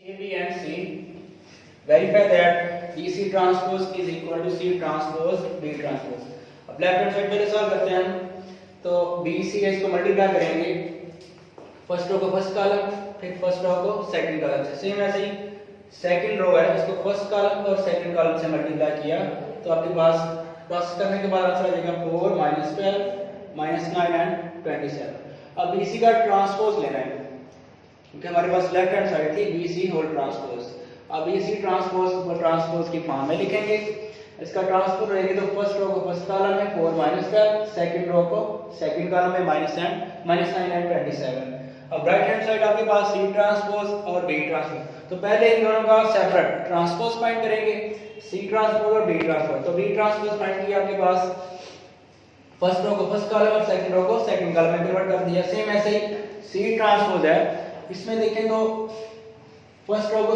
A, B and C, verify that BC transpose is equal to C transpose B transpose. अब left hand side पहले solve करते हैं हम। तो BC है, इसको मल्टीप्लाई करेंगे, फर्स्ट रो को फर्स्ट कॉलम, फिर फर्स्ट रो को सेकंड कॉलम से। सेम ऐसे ही सेकंड रो है, इसको फर्स्ट कॉलम और सेकंड कॉलम से मल्टीप्लाई किया तो आपके पास प्रोसेस करने के बाद आंसर आ जाएगा 4 -12 -9 एंड 27। अब BC का ट्रांसपोज लेना है क्योंकि हमारे पास लेफ्ट हैंड साइड थी BC होल ट्रांसपोज। अब BC ट्रांसपोज को ट्रांसपोज की फॉर्म में लिखेंगे। इसका ट्रांसपोज रहेगी तो फर्स्ट रो को फर्स्ट कॉलम में 4 -12, सेकंड रो को सेकंड कॉलम में -9 एंड 27। अब राइट हैंड साइड आपके पास C ट्रांसपोज और B ट्रांसपोज। तो पहले इन दोनों का सेपरेट ट्रांसपोज फाइंड करेंगे, C ट्रांसपोज और B ट्रांसपोज। तो B ट्रांसपोज फाइंड किया आपके पास फर्स्ट रो को फर्स्ट कॉलम और सेकंड रो को सेकंड कॉलम में कन्वर्ट कर दिया। सेम ऐसे ही C ट्रांसपोज है, इसमें देखें तो फर्स्ट रो को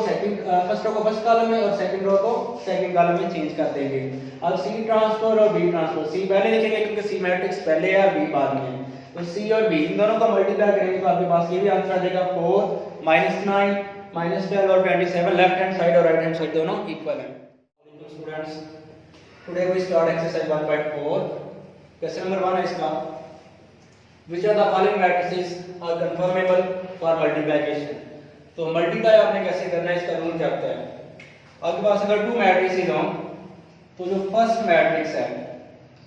फर्स्ट कॉलम में और सेकंड रो को सेकंड कॉलम में चेंज कर देंगे। अब C ट्रांसपोज और B ट्रांसपोज, C पहले लिखेंगे क्योंकि C मैट्रिक्स पहले है और B बाद में है। तो C और B इन दोनों का मल्टीप्लाई करेंगे तो आपके पास ये भी आंसर आ जाएगा 4 -9 -12 और 27। लेफ्ट हैंड साइड और राइट हैंड साइड दोनों इक्वल हैं। Students, today we start exercise 1.4। Question number 1 है इसका, which are the following matrices are conformable for multiplication। तो मल्टीप्लाई आपने कैसे करना है, इसका रूल क्या होता है। आपके पास अगर 2 मैट्रिसेस हों तो जो फर्स्ट मैट्रिक्स है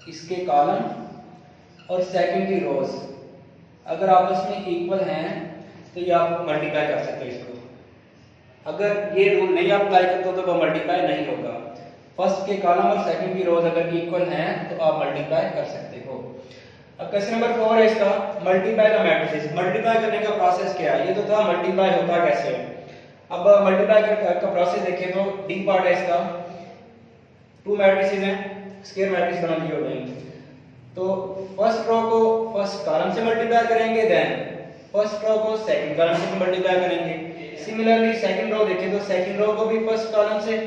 इसके कॉलम और सेकंड की रोज अगर आपस में इक्वल हैं तो ये आप मल्टीप्लाई कर सकते हो इसको। अगर ये रूल नहीं अप्लाई करते तो वो मल्टीप्लाई नहीं होगा। फर्स्ट के कॉलम और सेकंड की रोज अगर इक्वल हैं तो आप मल्टीप्लाई कर सकते हो। अब क्वेश्चन नंबर 4 है इसका, मल्टीप्लाई द मैट्रिसेस। मल्टीप्लाई करने का प्रोसेस क्या है, ये तो था मल्टीप्लाई होता कैसे है। अब मल्टीप्लाई का प्रोसेस देखें तो डी पार्ट है इसका, 2 मैट्रिसेस हैं, स्क्वायर मैट्रिक्स बना दिए होते हैं। तो फर्स्ट रो को फर्स्ट कॉलम से मल्टीप्लाई करेंगे, देन फर्स्ट रो को सेकंड कॉलम से मल्टीप्लाई करेंगे। सिमिलरली सेकंड रो देखें तो सेकंड रो को भी फर्स्ट कॉलम से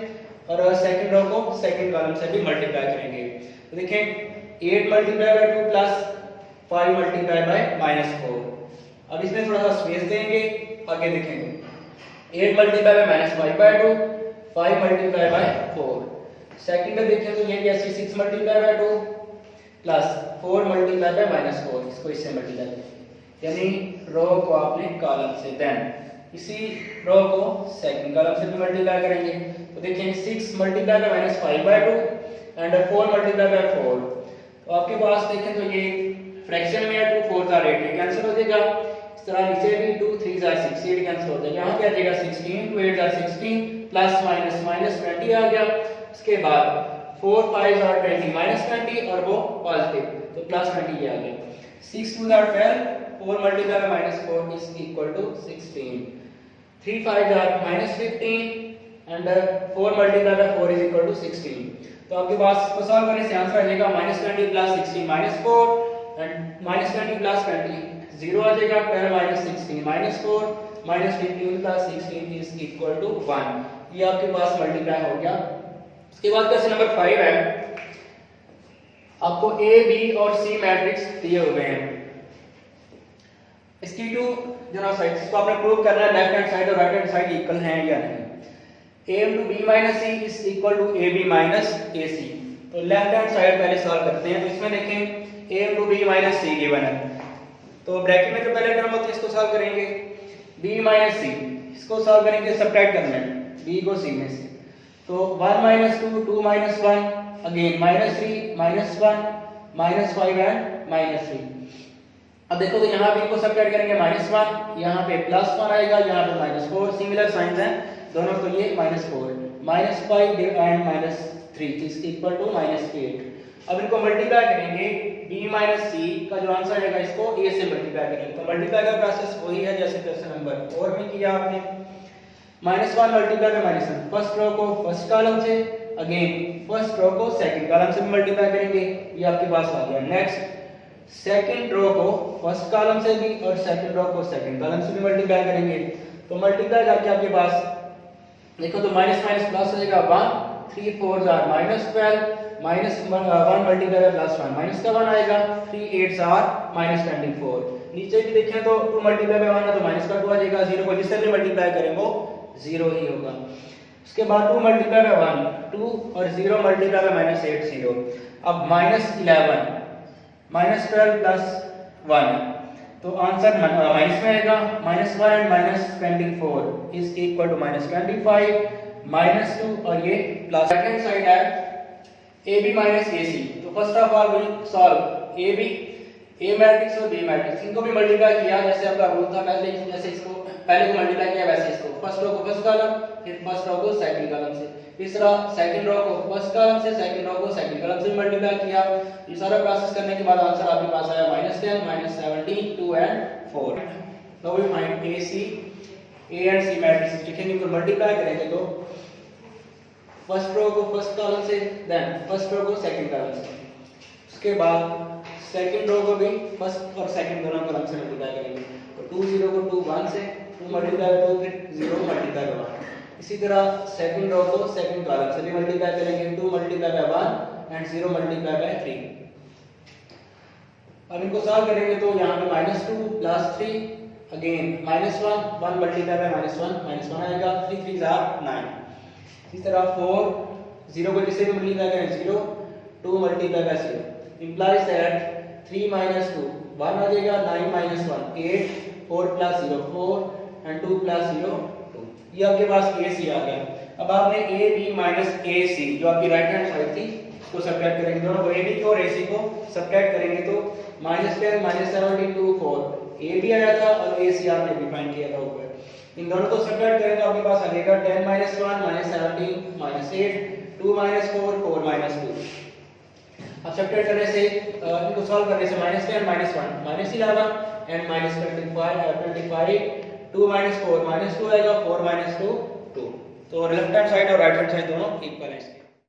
और सेकंड रो को सेकंड कॉलम से भी मल्टीप्लाई करेंगे। तो देखें 8 multiply by 2 plus 5 multiply by -4। अब इसमें थोड़ा सा स्पेस देंगे, आगे देखेंगे 8 multiply by -5 by 2, 5 multiply by 4। Second में देखें तो ये भी ऐसे 6 multiply by 2 plus 4 multiply by -4, इसको इससे मल्टीप्लाई करेंगे, यानी रो को आपने कॉलम से, देन इसी रो को सेकंड कॉलम से भी मल्टीप्लाई करेंगे। तो देखेंगे 6 multiply by -5 by 2 and 4 multiply by 4। तो आपके पास देखें तो ये फ्रैक्शन में है, 2 4 8 कैंसिल हो जाएगा। इस तरह नीचे भी 2 3 6 8 कैंसिल हो जाएगा। यहाँ क्या आ जाएगा 16 2 8 16 प्लस माइनस 20 आ गया। इसके बाद 4 5 20 -20 और वो पॉजिटिव तो प्लस 20 ये आ गया। 6 2 12, 4 multiply by -4 is equal to 16। 3 5 -15 and 4 multiply by 4 is equal to 16। तो आपके पास इसको सॉल्व करने से आंसर आ जाएगा -20 प्लस 16 -4 एंड -20 प्लस 20 0 आ जाएगा। 12 -16 -4 -15 प्लस 16 इज इक्वल टू 1। ये आपके पास मल्टीप्लाई हो गया। उसके बाद क्वेश्चन नंबर 5 है, आपको A B और C मैट्रिक्स दिए हुए हैं। इसकी 2 जो साइड इसको आपने प्रूव करना है लेफ्ट हैंड साइड और राइट हैंड साइड इक्वल हैं या नहीं। A into B minus C is equal to AB minus AC। तो लेफ्ट हैंड साइड पहले सॉल्व करते हैं। तो इसमें देखें A into B minus C given है, तो ब्रैकेट में जो पहले टर्म होती है इसको सॉल्व करेंगे। B minus C इसको सॉल्व करेंगे, सब्ट्रैक्ट करना है B को C में से। तो 1 - 2 2 - 1 अगेन -3 -1 -5 एंड -3। अब देखो तो यहाँ पे इनको सब्ट्रैक्ट करेंगे -1, यहाँ पे +1 आएगा, यहाँ पे -4। सिमिलर साइंस हैं दोनों, तो ये -4 -5 एंड -3 इज इक्वल टू -8। अब इनको मल्टीप्लाई करेंगे, B - C का जो आंसर आएगा इसको A से मल्टीप्लाई करेंगे। तो मल्टीप्लाई का प्रोसेस वही है जैसे क्वेश्चन नंबर 4 में किया आपने। -1 मल्टीप्लाई बाय -1, फर्स्ट रो को फर्स्ट कॉलम से, अगेन फर्स्ट रो को सेकंड कॉलम से मल्टीप्लाई करेंगे, ये आपके पास आ गया। नेक्स्ट सेकंड रो को फर्स्ट कॉलम से भी और सेकंड रो को सेकंड कॉलम से भी मल्टीप्लाई करेंगे। तो मल्टीप्लाई करके आपके पास देखो तो माइनस माइनस प्लस हो जाएगा 1 3 4 आर -12 -1 मल्टीप्लाई बाय +1 माइनस का 1 आएगा। 3 8 आर -24। नीचे भी देखें तो 2 मल्टीप्लाई बाय 1 है तो माइनस का 2 आ जाएगा। 0 को जिससे भी मल्टीप्लाई करें वो 0 ही होगा। उसके बाद 2 मल्टीप्लाई बाय 1 2 और 0 मल्टीप्लाई बाय -8 0। अब -11 -12 प्लस 1, तो आंसर माइनस में आएगा। -1 एंड -24 इज इक्वल टू -25 -2 और ये प्लस। सेकंड साइड है AB minus AC। तो first of all will solve AB A matrix और B मैट्रिक्स, इनको भी मल्टीप्लाई किया जैसे आपका रूल था पहले, जैसे इसको पहले को मल्टीप्लाई किया वैसे इसको फर्स्ट रो को फर्स्ट कॉलम, फिर फर्स्ट रो को सेकंड कॉलम से, तीसरा सेकंड रो को फर्स्ट कॉलम से, सेकंड रो को सेकंड कॉलम से मल्टीप्लाई किया। ये सारा प्रोसेस करने के बाद आंसर आपके पास आया -10 -17 2 and 4। Now we find AC A and C matrix, लिखेंगे इनको मल्टीप्लाई करेंगे तो फर्स्ट रो को फर्स्ट कॉलम से, देन फर्स्ट रो को सेकंड कॉलम से, उसके बाद सेकंड रो को भी फर्स्ट और सेकंड दोनों कॉलम से मल्टीप्लाई करेंगे। तो 2 0 को 2 1 से, 2 मल्टीप्लाई बाय 2 फिर 0 मल्टीप्लाई बाय 1। इसी तरह सेकंड रो को सेकंड कॉलम से भी मल्टीप्लाई करेंगे, 2 multiply by 1 and 0 multiply by 3। अब इनको सॉल्व करेंगे तो यहां पे -2 प्लस 3 अगेन -1 1 मल्टीप्लाई बाय -1 आएगा, 3 3 are 9। इस तरह 4 0 को जिससे भी मल्टीप्लाई करें 0 2 multiply by 0 implies that 3 minus 2 1 आ जाएगा, 9 minus 1 8 4 plus 0 4 and 2 plus 0 2। ये आपके पास AC आ गया। अब आपने AB minus AC जो आपकी राइट हैंड साइड थी उसको सब्ट्रैक्ट करेंगे, दोनों को AB को और AC को सब्ट्रैक्ट करेंगे तो -10 -72 4 AB आया था और AC आपने डिफाइन किया था ऊपर। इन दोनों को सब्ट्रैक्ट करें तो आपके पास आ जाएगा 10 -1 -17 -8 2 -4 4 -2। अब सब्ट्रैक्ट करने से इनको सॉल्व करने से -10 -1 -11 एंड -25 2 -4 -2 आएगा, 4 -2 2। तो लेफ्ट हैंड साइड और राइट हैंड साइड दोनों इक्वल है।